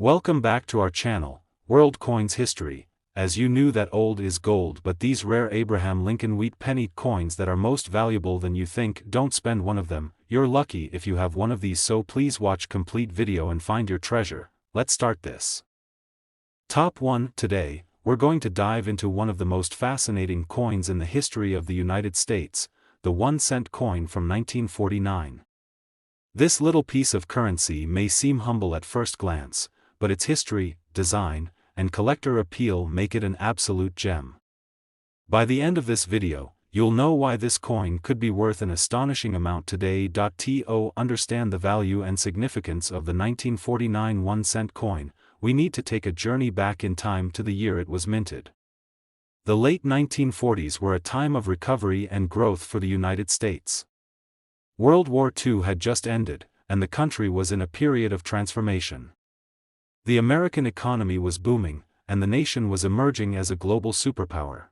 Welcome back to our channel, World Coins History. As you knew that old is gold, but these rare Abraham Lincoln wheat penny coins that are most valuable than you think, don't spend one of them. You're lucky if you have one of these, so please watch complete video and find your treasure. Let's start this. Top 1. Today, we're going to dive into one of the most fascinating coins in the history of the United States, the 1-cent coin from 1949. This little piece of currency may seem humble at first glance, but its history, design, and collector appeal make it an absolute gem. By the end of this video, you'll know why this coin could be worth an astonishing amount today. To understand the value and significance of the 1949 1-cent coin, we need to take a journey back in time to the year it was minted. The late 1940s were a time of recovery and growth for the United States. World War II had just ended, and the country was in a period of transformation. The American economy was booming, and the nation was emerging as a global superpower.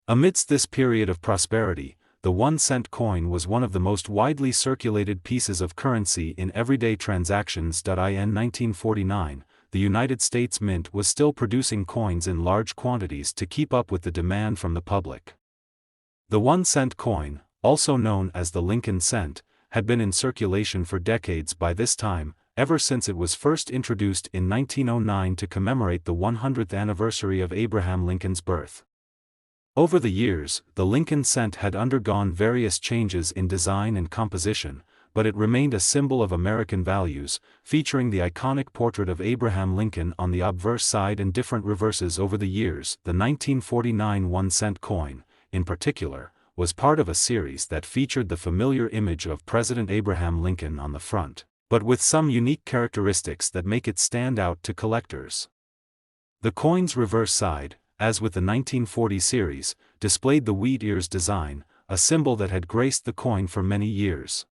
Amidst this period of prosperity, the 1-cent coin was one of the most widely circulated pieces of currency in everyday transactions. In 1949, the United States Mint was still producing coins in large quantities to keep up with the demand from the public. The 1-cent coin, also known as the Lincoln cent, had been in circulation for decades by this time, ever since it was first introduced in 1909 to commemorate the 100th anniversary of Abraham Lincoln's birth. Over the years, the Lincoln cent had undergone various changes in design and composition, but it remained a symbol of American values, featuring the iconic portrait of Abraham Lincoln on the obverse side and different reverses over the years. The 1949 1-cent coin, in particular, was part of a series that featured the familiar image of President Abraham Lincoln on the front, but with some unique characteristics that make it stand out to collectors. The coin's reverse side, as with the 1940 series, displayed the wheat ears design, a symbol that had graced the coin for many years.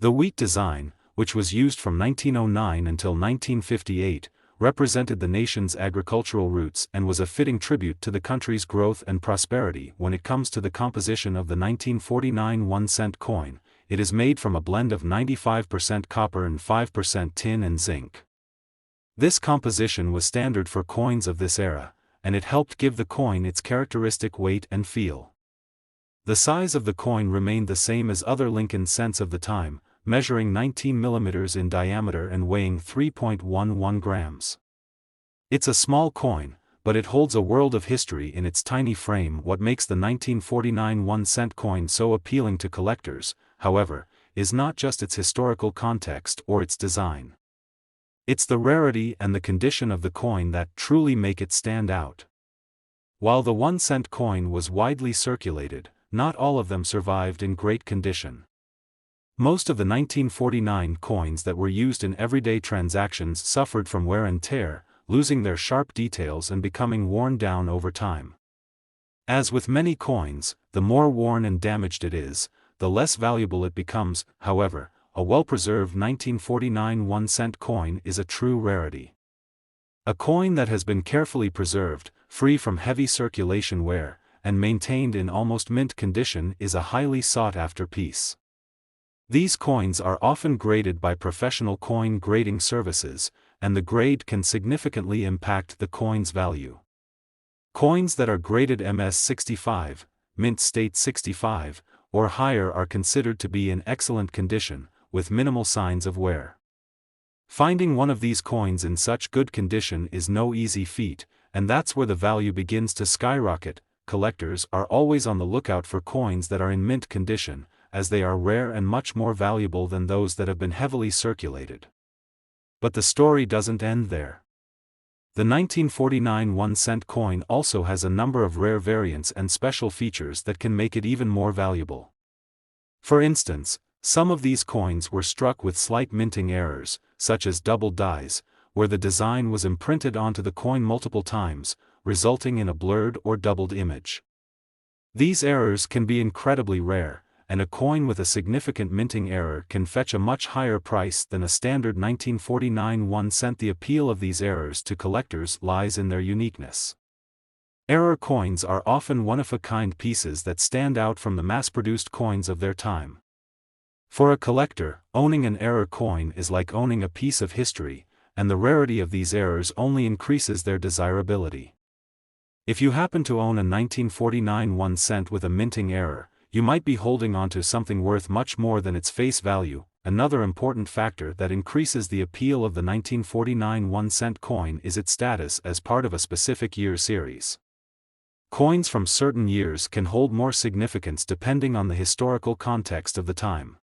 The wheat design, which was used from 1909 until 1958, represented the nation's agricultural roots and was a fitting tribute to the country's growth and prosperity. When it comes to the composition of the 1949 1-cent coin, it is made from a blend of 95% copper and 5% tin and zinc. This composition was standard for coins of this era, and it helped give the coin its characteristic weight and feel. The size of the coin remained the same as other Lincoln cents of the time, measuring 19 mm in diameter and weighing 3.11 grams. It's a small coin, but it holds a world of history in its tiny frame. What makes the 1949 1-cent coin so appealing to collectors, however, is not just its historical context or its design. It's the rarity and the condition of the coin that truly make it stand out. While the 1-cent coin was widely circulated, not all of them survived in great condition. Most of the 1949 coins that were used in everyday transactions suffered from wear and tear, losing their sharp details and becoming worn down over time. As with many coins, the more worn and damaged it is, the less valuable it becomes. However, a well-preserved 1949 1-cent coin is a true rarity. A coin that has been carefully preserved, free from heavy circulation wear, and maintained in almost mint condition is a highly sought-after piece. These coins are often graded by professional coin grading services, and the grade can significantly impact the coin's value. Coins that are graded MS65, mint state 65, or higher are considered to be in excellent condition, with minimal signs of wear. Finding one of these coins in such good condition is no easy feat, and that's where the value begins to skyrocket. Collectors are always on the lookout for coins that are in mint condition, as they are rare and much more valuable than those that have been heavily circulated. But the story doesn't end there. The 1949 1-cent coin also has a number of rare variants and special features that can make it even more valuable. For instance, some of these coins were struck with slight minting errors, such as double dies, where the design was imprinted onto the coin multiple times, resulting in a blurred or doubled image. These errors can be incredibly rare, and a coin with a significant minting error can fetch a much higher price than a standard 1949 1-cent. The appeal of these errors to collectors lies in their uniqueness. Error coins are often one-of-a-kind pieces that stand out from the mass-produced coins of their time. For a collector, owning an error coin is like owning a piece of history, and the rarity of these errors only increases their desirability. If you happen to own a 1949 1 cent with a minting error, you might be holding onto something worth much more than its face value. Another important factor that increases the appeal of the 1949 1 cent coin is its status as part of a specific year series. Coins from certain years can hold more significance depending on the historical context of the time.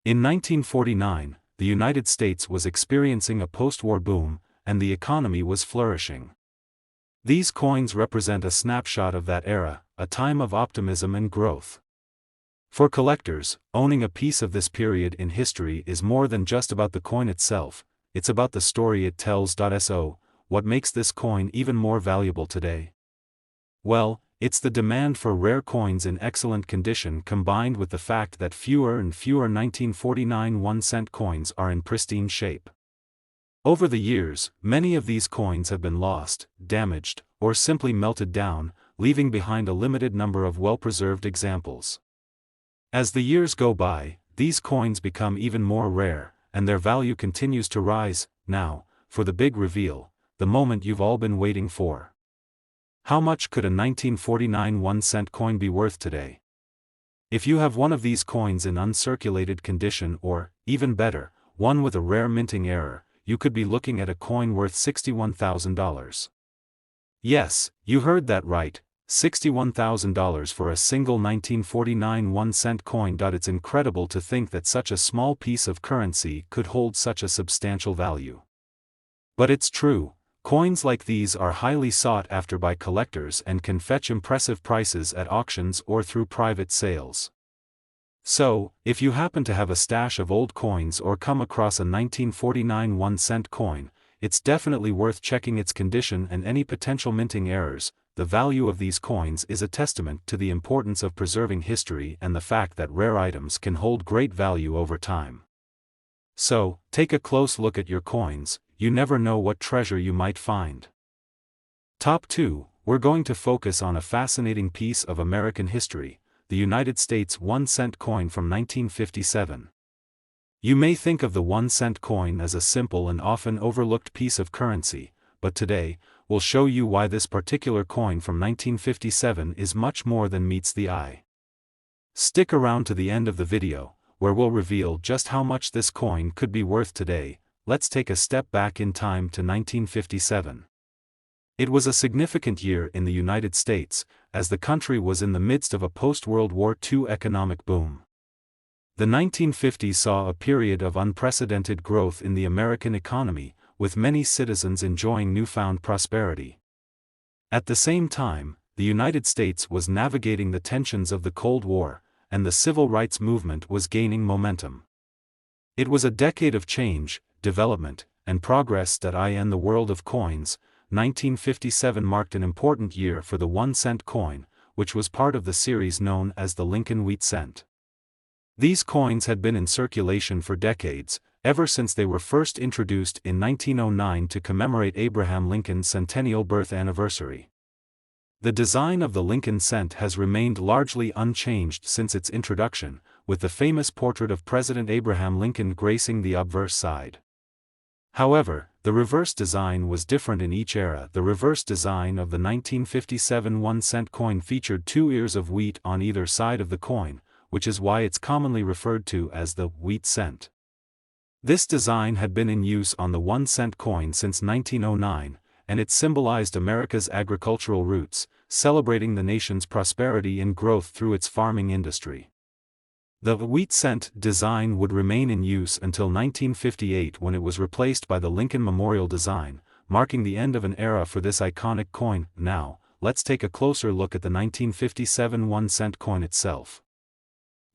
In 1949, the United States was experiencing a post-war boom, and the economy was flourishing. These coins represent a snapshot of that era, a time of optimism and growth. For collectors, owning a piece of this period in history is more than just about the coin itself, it's about the story it tells. So, what makes this coin even more valuable today? Well, it's the demand for rare coins in excellent condition combined with the fact that fewer and fewer 1949 1 cent coins are in pristine shape. Over the years, many of these coins have been lost, damaged, or simply melted down, leaving behind a limited number of well-preserved examples. As the years go by, these coins become even more rare, and their value continues to rise. Now, for the big reveal, the moment you've all been waiting for. How much could a 1949 1 cent coin be worth today? If you have one of these coins in uncirculated condition or, even better, one with a rare minting error, you could be looking at a coin worth $61,000. Yes, you heard that right. $61,000 for a single 1949 1 cent coin. It's incredible to think that such a small piece of currency could hold such a substantial value. But it's true, coins like these are highly sought after by collectors and can fetch impressive prices at auctions or through private sales. So, if you happen to have a stash of old coins or come across a 1949 1 cent coin, it's definitely worth checking its condition and any potential minting errors. The value of these coins is a testament to the importance of preserving history and the fact that rare items can hold great value over time. So, take a close look at your coins, you never know what treasure you might find. Top 2, we're going to focus on a fascinating piece of American history, the United States 1 cent coin from 1957. You may think of the 1 cent coin as a simple and often overlooked piece of currency, but today, we'll show you why this particular coin from 1957 is much more than meets the eye. Stick around to the end of the video, where we'll reveal just how much this coin could be worth today. Let's take a step back in time to 1957. It was a significant year in the United States, as the country was in the midst of a post-World War II economic boom. The 1950s saw a period of unprecedented growth in the American economy, with many citizens enjoying newfound prosperity. At the same time, the United States was navigating the tensions of the Cold War, and the civil rights movement was gaining momentum. It was a decade of change, development, and progress. In the world of coins, 1957 marked an important year for the 1 cent coin, which was part of the series known as the Lincoln Wheat Cent. These coins had been in circulation for decades, ever since they were first introduced in 1909 to commemorate Abraham Lincoln's centennial birth anniversary. The design of the Lincoln cent has remained largely unchanged since its introduction, with the famous portrait of President Abraham Lincoln gracing the obverse side. However, the reverse design was different in each era. The reverse design of the 1957 1 cent coin featured 2 ears of wheat on either side of the coin, which is why it's commonly referred to as the wheat cent. This design had been in use on the 1 cent coin since 1909, and it symbolized America's agricultural roots, celebrating the nation's prosperity and growth through its farming industry. The wheat cent design would remain in use until 1958, when it was replaced by the Lincoln Memorial design, marking the end of an era for this iconic coin. Now, let's take a closer look at the 1957 1 cent coin itself.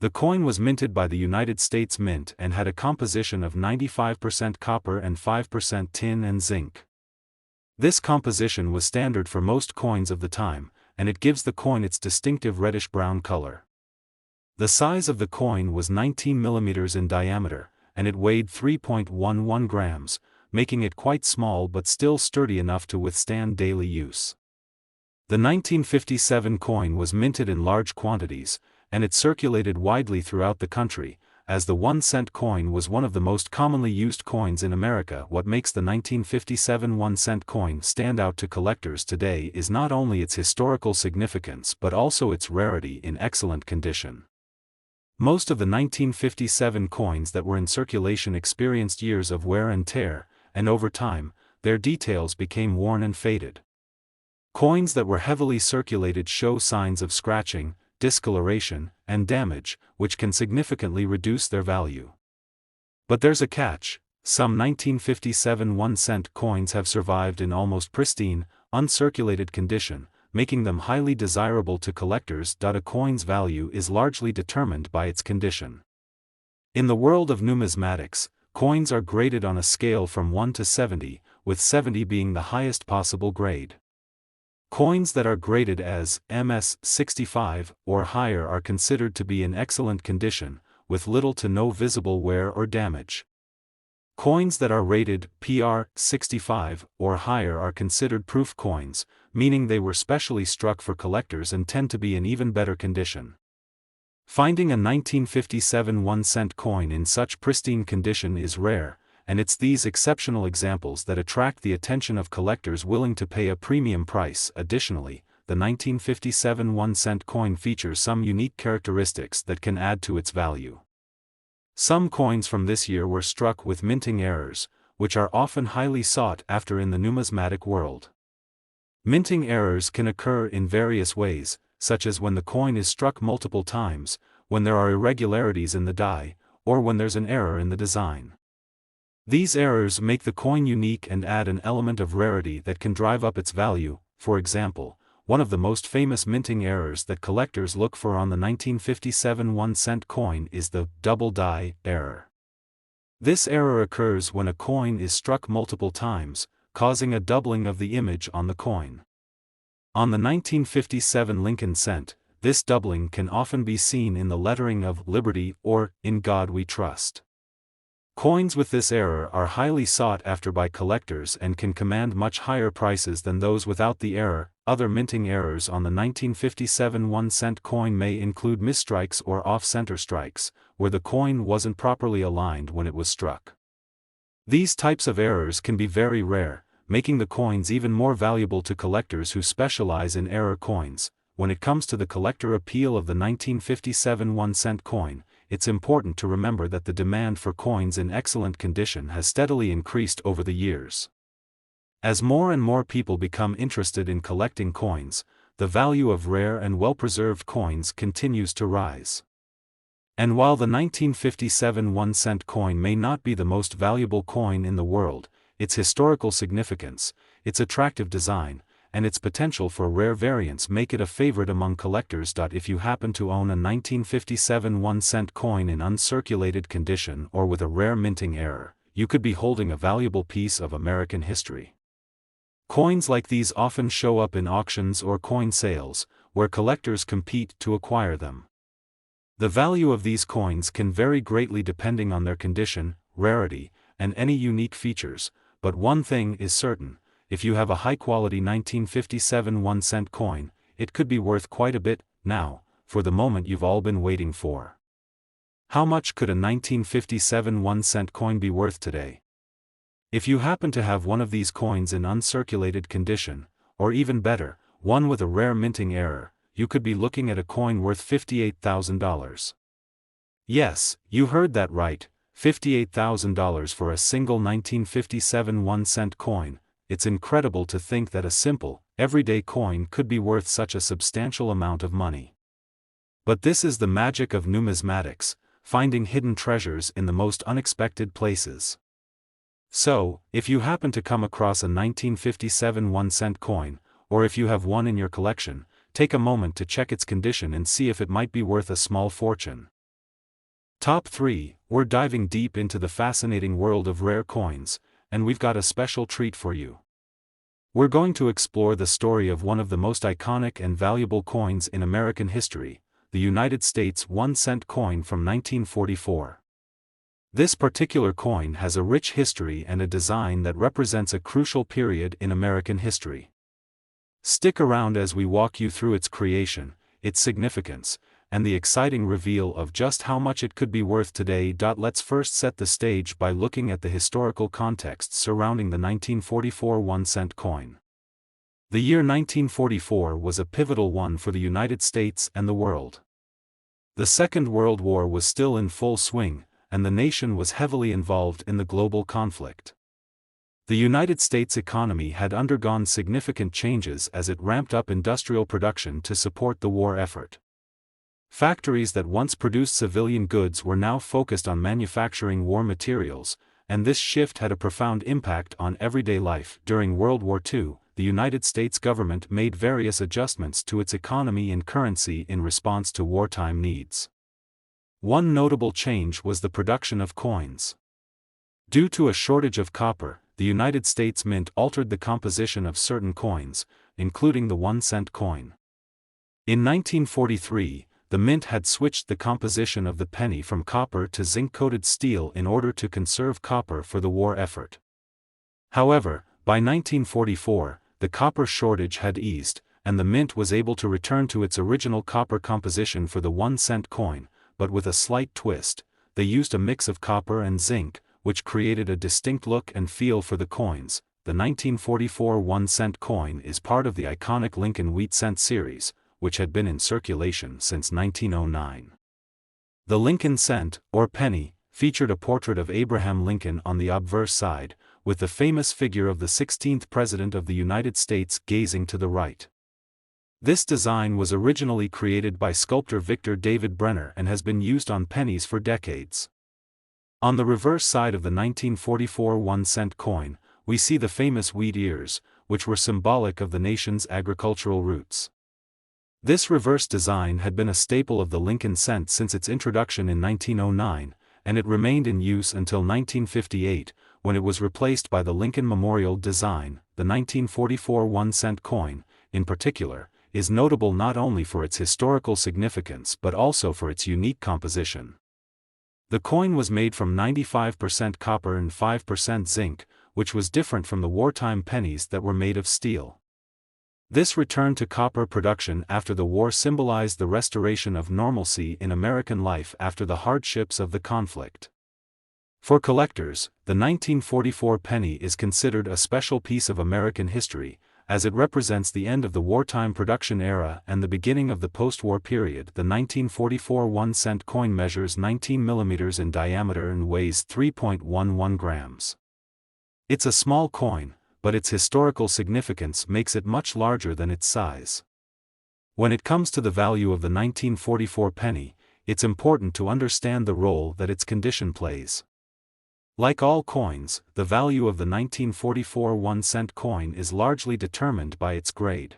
The coin was minted by the United States Mint and had a composition of 95% copper and 5% tin and zinc. This composition was standard for most coins of the time, and it gives the coin its distinctive reddish-brown color. The size of the coin was 19 mm in diameter, and it weighed 3.11 grams, making it quite small but still sturdy enough to withstand daily use. The 1957 coin was minted in large quantities, and it circulated widely throughout the country, as the 1-cent coin was one of the most commonly used coins in America. What makes the 1957 1-cent coin stand out to collectors today is not only its historical significance but also its rarity in excellent condition. Most of the 1957 coins that were in circulation experienced years of wear and tear, and over time, their details became worn and faded. Coins that were heavily circulated show signs of scratching, discoloration, and damage, which can significantly reduce their value. But there's a catch: some 1957 1-cent coins have survived in almost pristine, uncirculated condition, making them highly desirable to collectors. A coin's value is largely determined by its condition. In the world of numismatics, coins are graded on a scale from 1 to 70, with 70 being the highest possible grade. Coins that are graded as MS 65 or higher are considered to be in excellent condition, with little to no visible wear or damage. Coins that are rated PR 65 or higher are considered proof coins, meaning they were specially struck for collectors and tend to be in even better condition. Finding a 1957 1-cent coin in such pristine condition is rare, and it's these exceptional examples that attract the attention of collectors willing to pay a premium price. Additionally, the 1957 1-cent coin features some unique characteristics that can add to its value. Some coins from this year were struck with minting errors, which are often highly sought after in the numismatic world. Minting errors can occur in various ways, such as when the coin is struck multiple times, when there are irregularities in the die, or when there's an error in the design. These errors make the coin unique and add an element of rarity that can drive up its value. For example, one of the most famous minting errors that collectors look for on the 1957 1-cent coin is the double die error. This error occurs when a coin is struck multiple times, causing a doubling of the image on the coin. On the 1957 Lincoln cent, this doubling can often be seen in the lettering of Liberty or In God We Trust. Coins with this error are highly sought after by collectors and can command much higher prices than those without the error. Other minting errors on the 1957 1-cent coin may include misstrikes or off-center strikes, where the coin wasn't properly aligned when it was struck. These types of errors can be very rare, making the coins even more valuable to collectors who specialize in error coins. When it comes to the collector appeal of the 1957 1-cent coin, it's important to remember that the demand for coins in excellent condition has steadily increased over the years. As more and more people become interested in collecting coins, the value of rare and well-preserved coins continues to rise. And while the 1957 1-cent coin may not be the most valuable coin in the world, its historical significance, its attractive design, and its potential for rare variants make it a favorite among collectors. If you happen to own a 1957 1-cent coin in uncirculated condition or with a rare minting error, you could be holding a valuable piece of American history. Coins like these often show up in auctions or coin sales, where collectors compete to acquire them. The value of these coins can vary greatly depending on their condition, rarity, and any unique features, but one thing is certain: if you have a high-quality 1957 1-cent coin, it could be worth quite a bit. Now, for the moment you've all been waiting for. How much could a 1957 1-cent coin be worth today? If you happen to have one of these coins in uncirculated condition, or even better, one with a rare minting error, you could be looking at a coin worth $58,000. Yes, you heard that right, $58,000 for a single 1957 1-cent coin. It's incredible to think that a simple, everyday coin could be worth such a substantial amount of money. But this is the magic of numismatics, finding hidden treasures in the most unexpected places. So, if you happen to come across a 1957 1-cent coin, or if you have one in your collection, take a moment to check its condition and see if it might be worth a small fortune. Top 3, we're diving deep into the fascinating world of rare coins, and we've got a special treat for you. We're going to explore the story of one of the most iconic and valuable coins in American history, the United States 1-cent coin from 1944. This particular coin has a rich history and a design that represents a crucial period in American history. Stick around as we walk you through its creation, its significance, and the exciting reveal of just how much it could be worth today. Let's first set the stage by looking at the historical context surrounding the 1944 1-cent coin. The year 1944 was a pivotal one for the United States and the world. The Second World War was still in full swing, and the nation was heavily involved in the global conflict. The United States economy had undergone significant changes as it ramped up industrial production to support the war effort. Factories that once produced civilian goods were now focused on manufacturing war materials, and this shift had a profound impact on everyday life. During World War II, the United States government made various adjustments to its economy and currency in response to wartime needs. One notable change was the production of coins. Due to a shortage of copper, the United States Mint altered the composition of certain coins, including the 1-cent coin. In 1943, the Mint had switched the composition of the penny from copper to zinc-coated steel in order to conserve copper for the war effort. However, by 1944, the copper shortage had eased, and the Mint was able to return to its original copper composition for the 1-cent coin, but with a slight twist. They used a mix of copper and zinc, which created a distinct look and feel for the coins. The 1944 1-cent coin is part of the iconic Lincoln wheat cent series, which had been in circulation since 1909. The Lincoln cent, or penny, featured a portrait of Abraham Lincoln on the obverse side, with the famous figure of the 16th President of the United States gazing to the right. This design was originally created by sculptor Victor David Brenner and has been used on pennies for decades. On the reverse side of the 1944 1-cent coin, we see the famous wheat ears, which were symbolic of the nation's agricultural roots. This reverse design had been a staple of the Lincoln cent since its introduction in 1909, and it remained in use until 1958, when it was replaced by the Lincoln Memorial design. The 1944 1-cent coin, in particular, is notable not only for its historical significance but also for its unique composition. The coin was made from 95% copper and 5% zinc, which was different from the wartime pennies that were made of steel. This return to copper production after the war symbolized the restoration of normalcy in American life after the hardships of the conflict. For collectors, the 1944 penny is considered a special piece of American history, as it represents the end of the wartime production era and the beginning of the post-war period. The 1944 1-cent coin measures 19 millimeters in diameter and weighs 3.11 grams. It's a small coin, but its historical significance makes it much larger than its size. When it comes to the value of the 1944 penny, it's important to understand the role that its condition plays. Like all coins, the value of the 1944 1-cent coin is largely determined by its grade.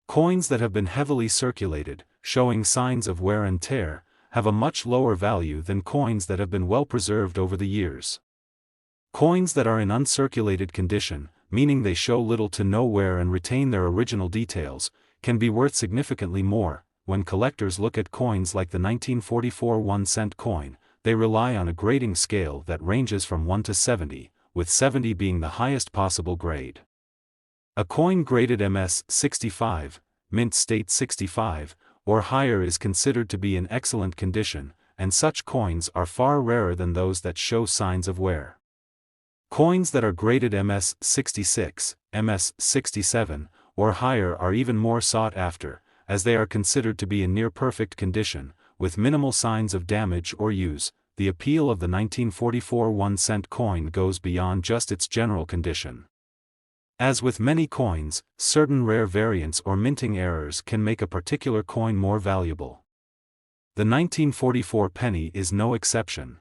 Coins that have been heavily circulated, showing signs of wear and tear, have a much lower value than coins that have been well preserved over the years. Coins that are in uncirculated condition, meaning they show little to no wear and retain their original details, can be worth significantly more. When collectors look at coins like the 1944 1-cent coin, they rely on a grading scale that ranges from 1 to 70, with 70 being the highest possible grade. A coin graded MS 65, Mint State 65, or higher is considered to be in excellent condition, and such coins are far rarer than those that show signs of wear. Coins that are graded MS 66, MS 67, or higher are even more sought after, as they are considered to be in near-perfect condition, with minimal signs of damage or use. The appeal of the 1944 1-cent coin goes beyond just its general condition. As with many coins, certain rare variants or minting errors can make a particular coin more valuable. The 1944 penny is no exception.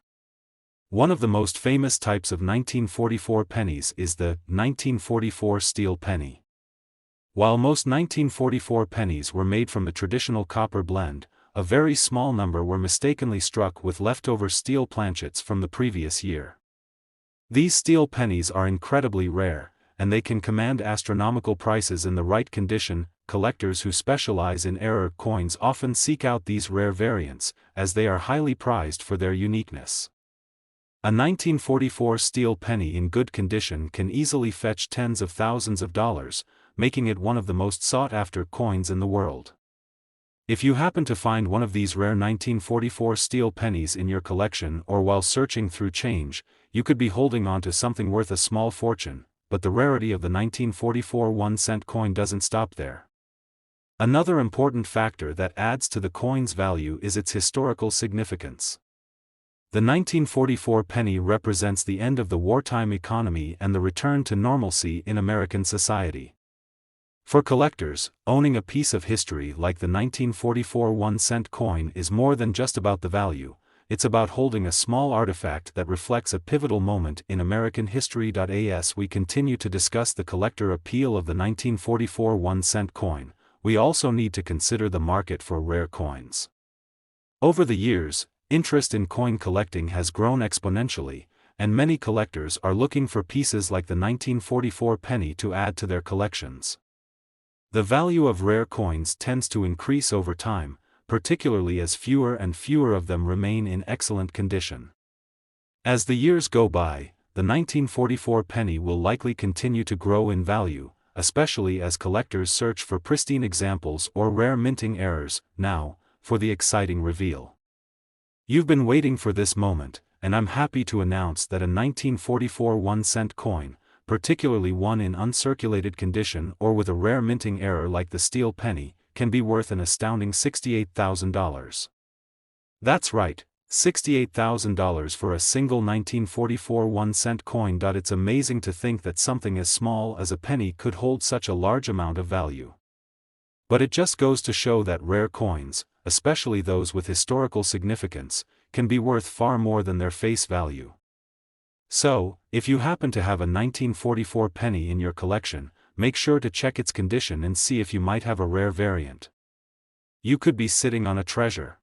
One of the most famous types of 1944 pennies is the 1944 steel penny. While most 1944 pennies were made from the traditional copper blend, a very small number were mistakenly struck with leftover steel planchets from the previous year. These steel pennies are incredibly rare, and they can command astronomical prices in the right condition. Collectors who specialize in error coins often seek out these rare variants, as they are highly prized for their uniqueness. A 1944 steel penny in good condition can easily fetch tens of thousands of dollars, making it one of the most sought-after coins in the world. If you happen to find one of these rare 1944 steel pennies in your collection or while searching through change, you could be holding on to something worth a small fortune, but the rarity of the 1944 1-cent coin doesn't stop there. Another important factor that adds to the coin's value is its historical significance. The 1944 penny represents the end of the wartime economy and the return to normalcy in American society. For collectors, owning a piece of history like the 1944 1-cent coin is more than just about the value, it's about holding a small artifact that reflects a pivotal moment in American history. As we continue to discuss the collector appeal of the 1944 1-cent coin, we also need to consider the market for rare coins. Over the years, interest in coin collecting has grown exponentially, and many collectors are looking for pieces like the 1944 penny to add to their collections. The value of rare coins tends to increase over time, particularly as fewer and fewer of them remain in excellent condition. As the years go by, the 1944 penny will likely continue to grow in value, especially as collectors search for pristine examples or rare minting errors. Now, for the exciting reveal. You've been waiting for this moment, and I'm happy to announce that a 1944 1-cent coin, particularly one in uncirculated condition or with a rare minting error like the steel penny, can be worth an astounding $68,000. That's right, $68,000 for a single 1944 1-cent coin. It's amazing to think that something as small as a penny could hold such a large amount of value. But it just goes to show that rare coins, especially those with historical significance, can be worth far more than their face value. So, if you happen to have a 1944 penny in your collection, make sure to check its condition and see if you might have a rare variant. You could be sitting on a treasure.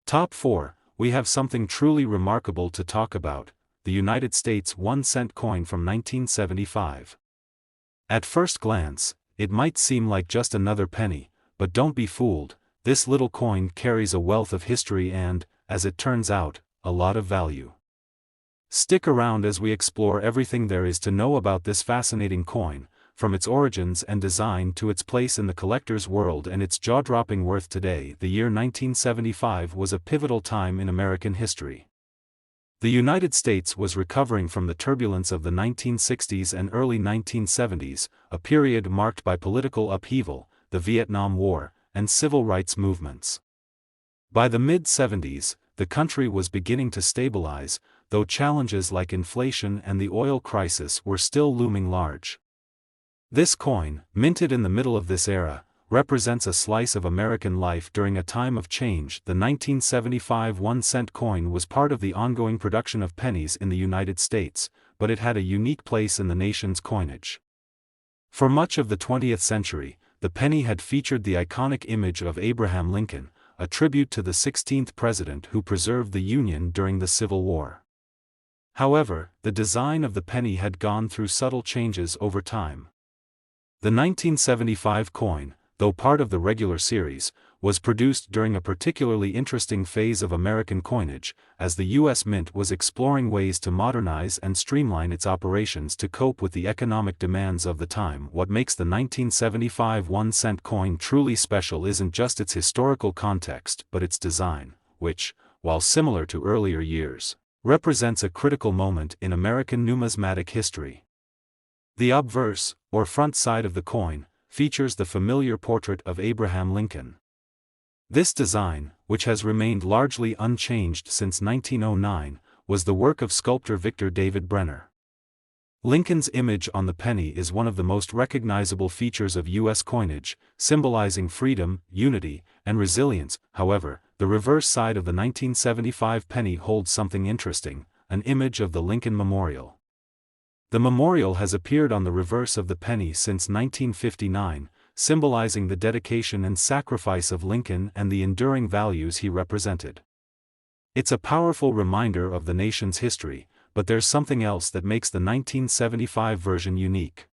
Top 4, we have something truly remarkable to talk about, the United States 1-cent coin from 1975. At first glance, it might seem like just another penny, but don't be fooled, this little coin carries a wealth of history and, as it turns out, a lot of value. Stick around as we explore everything there is to know about this fascinating coin, from its origins and design to its place in the collector's world and its jaw-dropping worth today. The year 1975 was a pivotal time in American history. The United States was recovering from the turbulence of the 1960s and early 1970s, a period marked by political upheaval, the Vietnam War, and civil rights movements. By the mid-70s, the country was beginning to stabilize, though challenges like inflation and the oil crisis were still looming large. This coin, minted in the middle of this era, represents a slice of American life during a time of change. The 1975 1-cent coin was part of the ongoing production of pennies in the United States, but it had a unique place in the nation's coinage. For much of the 20th century, the penny had featured the iconic image of Abraham Lincoln, a tribute to the 16th president who preserved the Union during the Civil War. However, the design of the penny had gone through subtle changes over time. The 1975 coin, though part of the regular series, was produced during a particularly interesting phase of American coinage, as the U.S. Mint was exploring ways to modernize and streamline its operations to cope with the economic demands of the time. What makes the 1975 1-cent coin truly special isn't just its historical context but its design, which, while similar to earlier years, represents a critical moment in American numismatic history. The obverse, or front side of the coin, features the familiar portrait of Abraham Lincoln. This design, which has remained largely unchanged since 1909, was the work of sculptor Victor David Brenner. Lincoln's image on the penny is one of the most recognizable features of U.S. coinage, symbolizing freedom, unity, and resilience. However, the reverse side of the 1975 penny holds something interesting, an image of the Lincoln Memorial. The memorial has appeared on the reverse of the penny since 1959, symbolizing the dedication and sacrifice of Lincoln and the enduring values he represented. It's a powerful reminder of the nation's history, but there's something else that makes the 1975 version unique.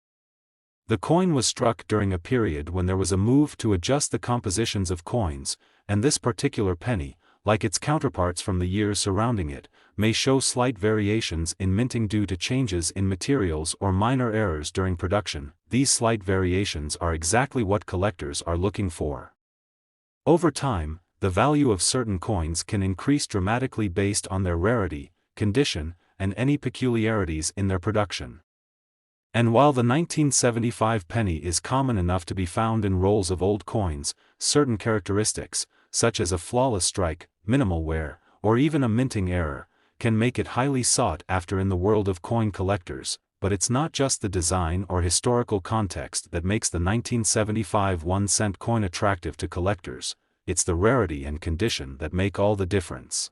The coin was struck during a period when there was a move to adjust the compositions of coins, and this particular penny, like its counterparts from the years surrounding it, may show slight variations in minting due to changes in materials or minor errors during production. These slight variations are exactly what collectors are looking for. Over time, the value of certain coins can increase dramatically based on their rarity, condition, and any peculiarities in their production. And while the 1975 penny is common enough to be found in rolls of old coins, certain characteristics, such as a flawless strike, minimal wear, or even a minting error, can make it highly sought after in the world of coin collectors. But it's not just the design or historical context that makes the 1975 1-cent coin attractive to collectors, it's the rarity and condition that make all the difference.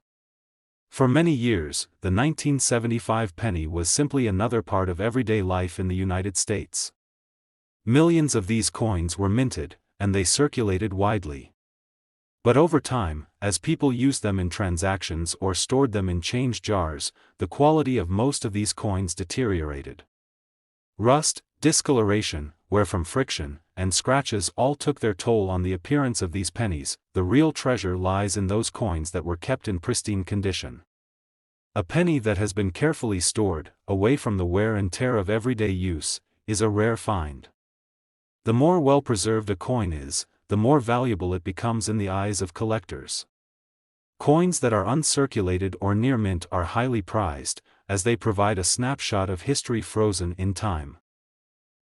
For many years, the 1975 penny was simply another part of everyday life in the United States. Millions of these coins were minted, and they circulated widely. But over time, as people used them in transactions or stored them in change jars, the quality of most of these coins deteriorated. Rust, discoloration, wear from friction, and scratches all took their toll on the appearance of these pennies. The real treasure lies in those coins that were kept in pristine condition. A penny that has been carefully stored, away from the wear and tear of everyday use, is a rare find. The more well-preserved a coin is, the more valuable it becomes in the eyes of collectors. Coins that are uncirculated or near mint are highly prized, as they provide a snapshot of history frozen in time.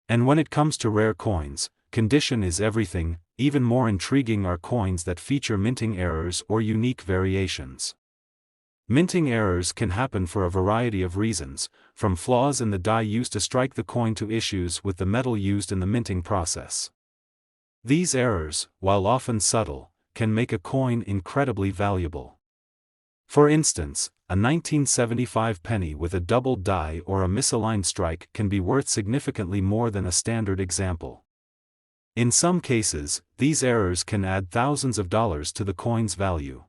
And when it comes to rare coins, condition is everything. Even more intriguing are coins that feature minting errors or unique variations. Minting errors can happen for a variety of reasons, from flaws in the die used to strike the coin to issues with the metal used in the minting process. These errors, while often subtle, can make a coin incredibly valuable. For instance, a 1975 penny with a doubled die or a misaligned strike can be worth significantly more than a standard example. In some cases, these errors can add thousands of dollars to the coin's value.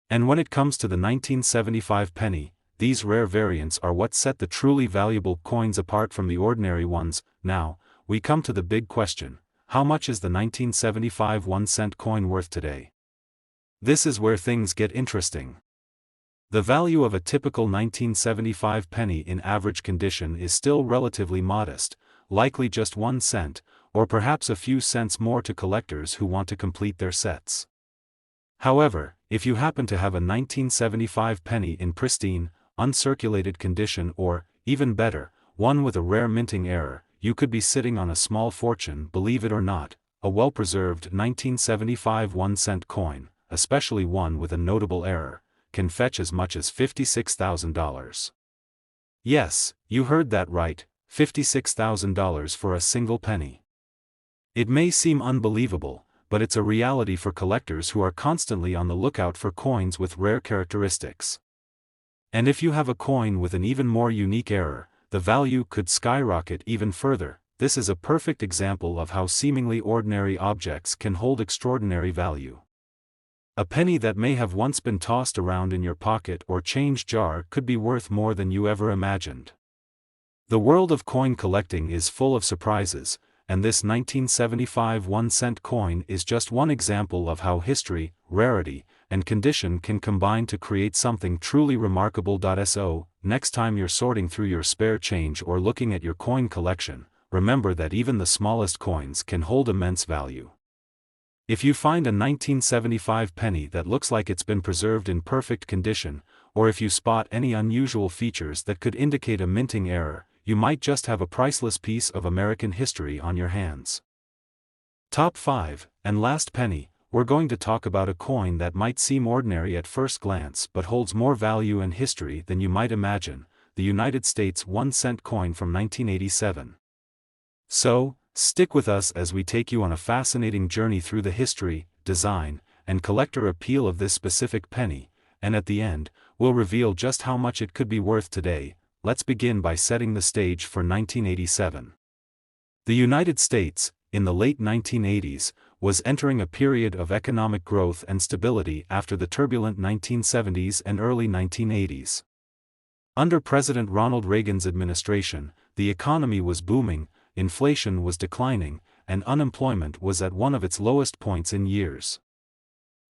And when it comes to the 1975 penny, these rare variants are what set the truly valuable coins apart from the ordinary ones. Now, we come to the big question: how much is the 1975 1-cent coin worth today? This is where things get interesting. The value of a typical 1975 penny in average condition is still relatively modest, likely just 1 cent, or perhaps a few cents more to collectors who want to complete their sets. However, if you happen to have a 1975 penny in pristine, uncirculated condition, or, even better, one with a rare minting error, you could be sitting on a small fortune. Believe it or not, a well-preserved 1975 1-cent coin, especially one with a notable error, can fetch as much as $56,000. Yes, you heard that right, $56,000 for a single penny. It may seem unbelievable, but it's a reality for collectors who are constantly on the lookout for coins with rare characteristics. And if you have a coin with an even more unique error, the value could skyrocket even further. This is a perfect example of how seemingly ordinary objects can hold extraordinary value. A penny that may have once been tossed around in your pocket or change jar could be worth more than you ever imagined. The world of coin collecting is full of surprises, and this 1975 1-cent coin is just one example of how history, rarity, and condition can combine to create something truly remarkable. So, next time you're sorting through your spare change or looking at your coin collection, remember that even the smallest coins can hold immense value. If you find a 1975 penny that looks like it's been preserved in perfect condition, or if you spot any unusual features that could indicate a minting error, you might just have a priceless piece of American history on your hands. Top 5, and last penny, we're going to talk about a coin that might seem ordinary at first glance but holds more value and history than you might imagine: the United States 1-cent coin from 1987. So, stick with us as we take you on a fascinating journey through the history, design, and collector appeal of this specific penny, and at the end, we'll reveal just how much it could be worth today. Let's begin by setting the stage for 1987. The United States, in the late 1980s, was entering a period of economic growth and stability after the turbulent 1970s and early 1980s. Under President Ronald Reagan's administration, the economy was booming, inflation was declining, and unemployment was at one of its lowest points in years.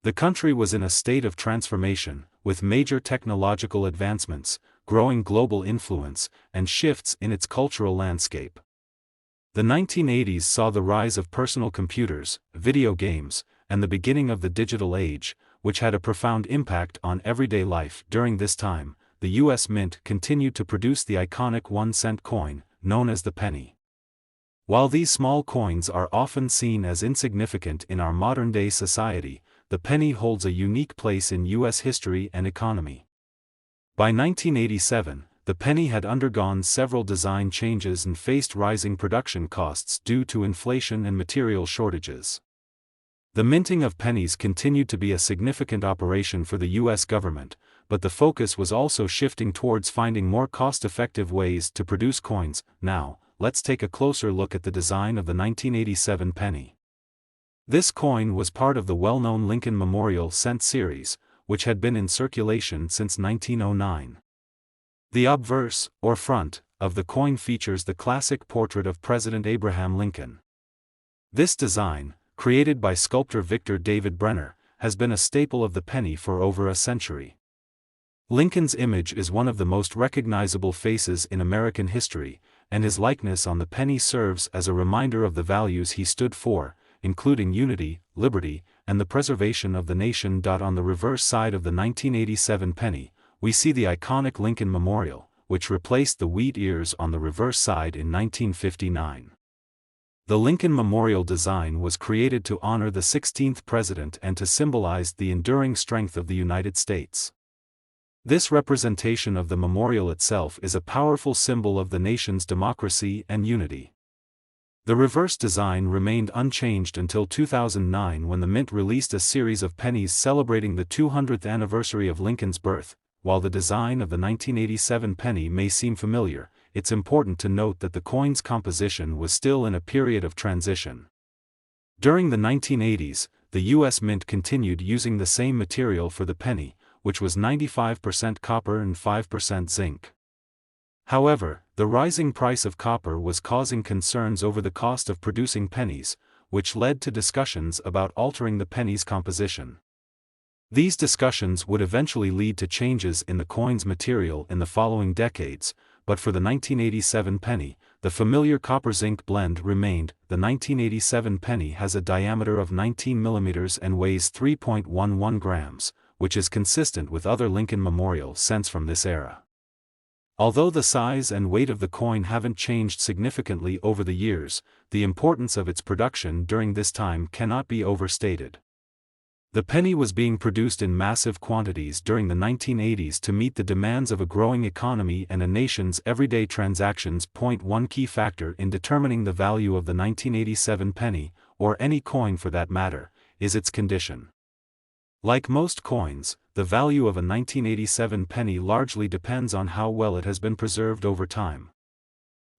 The country was in a state of transformation, with major technological advancements, growing global influence, and shifts in its cultural landscape. The 1980s saw the rise of personal computers, video games, and the beginning of the digital age, which had a profound impact on everyday life. During this time, the U.S. Mint continued to produce the iconic 1-cent coin, known as the penny. While these small coins are often seen as insignificant in our modern-day society, the penny holds a unique place in U.S. history and economy. By 1987, the penny had undergone several design changes and faced rising production costs due to inflation and material shortages. The minting of pennies continued to be a significant operation for the U.S. government, but the focus was also shifting towards finding more cost-effective ways to produce coins. Now, let's take a closer look at the design of the 1987 penny. This coin was part of the well-known Lincoln Memorial cent series, which had been in circulation since 1909. The obverse, or front, of the coin features the classic portrait of President Abraham Lincoln. This design, created by sculptor Victor David Brenner, has been a staple of the penny for over a century. Lincoln's image is one of the most recognizable faces in American history, and his likeness on the penny serves as a reminder of the values he stood for, including unity, liberty, and the preservation of the nation. On the reverse side of the 1987 penny, we see the iconic Lincoln Memorial, which replaced the wheat ears on the reverse side in 1959. The Lincoln Memorial design was created to honor the 16th president and to symbolize the enduring strength of the United States. This representation of the memorial itself is a powerful symbol of the nation's democracy and unity. The reverse design remained unchanged until 2009, when the Mint released a series of pennies celebrating the 200th anniversary of Lincoln's birth. While the design of the 1987 penny may seem familiar, it's important to note that the coin's composition was still in a period of transition. During the 1980s, the U.S. Mint continued using the same material for the penny, which was 95% copper and 5% zinc. However, the rising price of copper was causing concerns over the cost of producing pennies, which led to discussions about altering the penny's composition. These discussions would eventually lead to changes in the coin's material in the following decades, but for the 1987 penny, the familiar copper-zinc blend remained. The 1987 penny has a diameter of 19 mm and weighs 3.11 grams, which is consistent with other Lincoln Memorial cents from this era. Although the size and weight of the coin haven't changed significantly over the years, the importance of its production during this time cannot be overstated. The penny was being produced in massive quantities during the 1980s to meet the demands of a growing economy and a nation's everyday transactions. One key factor in determining the value of the 1987 penny, or any coin for that matter, is its condition. Like most coins, the value of a 1987 penny largely depends on how well it has been preserved over time.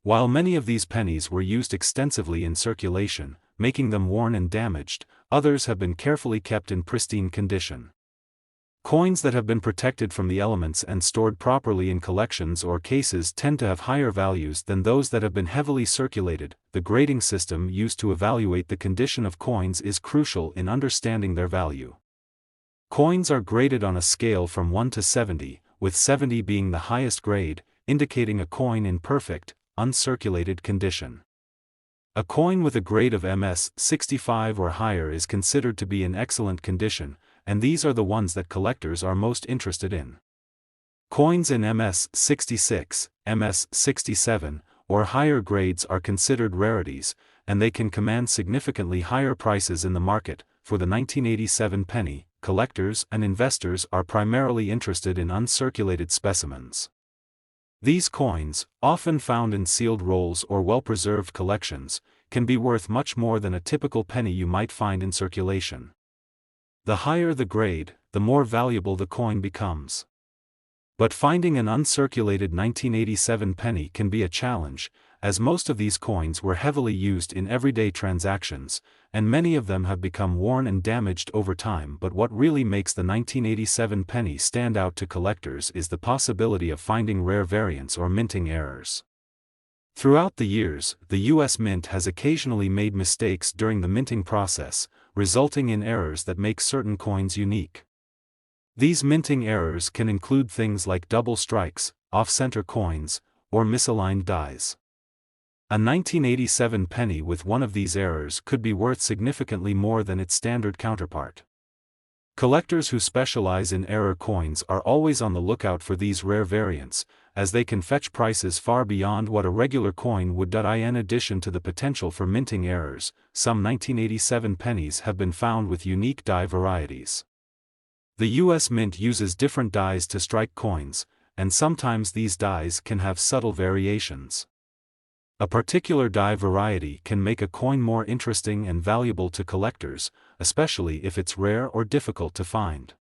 While many of these pennies were used extensively in circulation, making them worn and damaged, others have been carefully kept in pristine condition. Coins that have been protected from the elements and stored properly in collections or cases tend to have higher values than those that have been heavily circulated. The grading system used to evaluate the condition of coins is crucial in understanding their value. Coins are graded on a scale from 1 to 70, with 70 being the highest grade, indicating a coin in perfect, uncirculated condition. A coin with a grade of MS 65 or higher is considered to be in excellent condition, and these are the ones that collectors are most interested in. Coins in MS 66, MS 67, or higher grades are considered rarities, and they can command significantly higher prices in the market. For the 1987 penny, collectors and investors are primarily interested in uncirculated specimens. These coins, often found in sealed rolls or well-preserved collections, can be worth much more than a typical penny you might find in circulation. The higher the grade, the more valuable the coin becomes. But finding an uncirculated 1987 penny can be a challenge, as most of these coins were heavily used in everyday transactions, and many of them have become worn and damaged over time. But what really makes the 1987 penny stand out to collectors is the possibility of finding rare variants or minting errors. Throughout the years, the U.S. Mint has occasionally made mistakes during the minting process, resulting in errors that make certain coins unique. These minting errors can include things like double strikes, off-center coins, or misaligned dies. A 1987 penny with one of these errors could be worth significantly more than its standard counterpart. Collectors who specialize in error coins are always on the lookout for these rare variants, as they can fetch prices far beyond what a regular coin would. In addition to the potential for minting errors, some 1987 pennies have been found with unique die varieties. The U.S. Mint uses different dies to strike coins, and sometimes these dies can have subtle variations. A particular die variety can make a coin more interesting and valuable to collectors, especially if it's rare or difficult to find.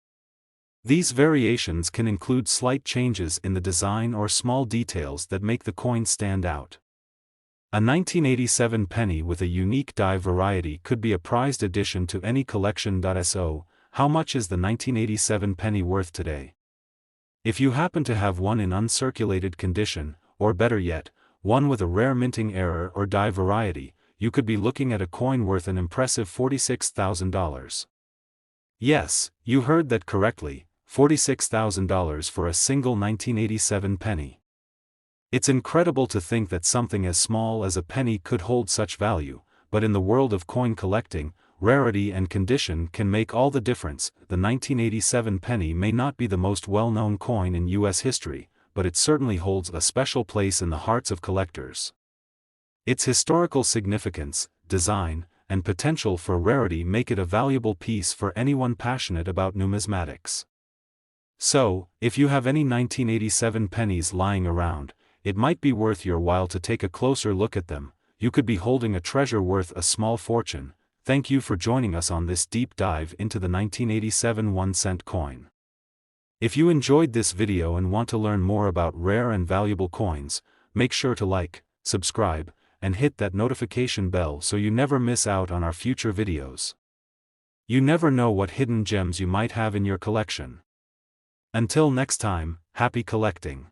These variations can include slight changes in the design or small details that make the coin stand out. A 1987 penny with a unique die variety could be a prized addition to any collection. So, how much is the 1987 penny worth today? If you happen to have one in uncirculated condition, or better yet, one with a rare minting error or die variety, you could be looking at a coin worth an impressive $46,000. Yes, you heard that correctly, $46,000 for a single 1987 penny. It's incredible to think that something as small as a penny could hold such value, but in the world of coin collecting, rarity and condition can make all the difference. The 1987 penny may not be the most well-known coin in U.S. history, but it certainly holds a special place in the hearts of collectors. Its historical significance, design, and potential for rarity make it a valuable piece for anyone passionate about numismatics. So, if you have any 1987 pennies lying around, it might be worth your while to take a closer look at them. You could be holding a treasure worth a small fortune. Thank you for joining us on this deep dive into the 1987 1-cent coin. If you enjoyed this video and want to learn more about rare and valuable coins, make sure to like, subscribe, and hit that notification bell so you never miss out on our future videos. You never know what hidden gems you might have in your collection. Until next time, happy collecting.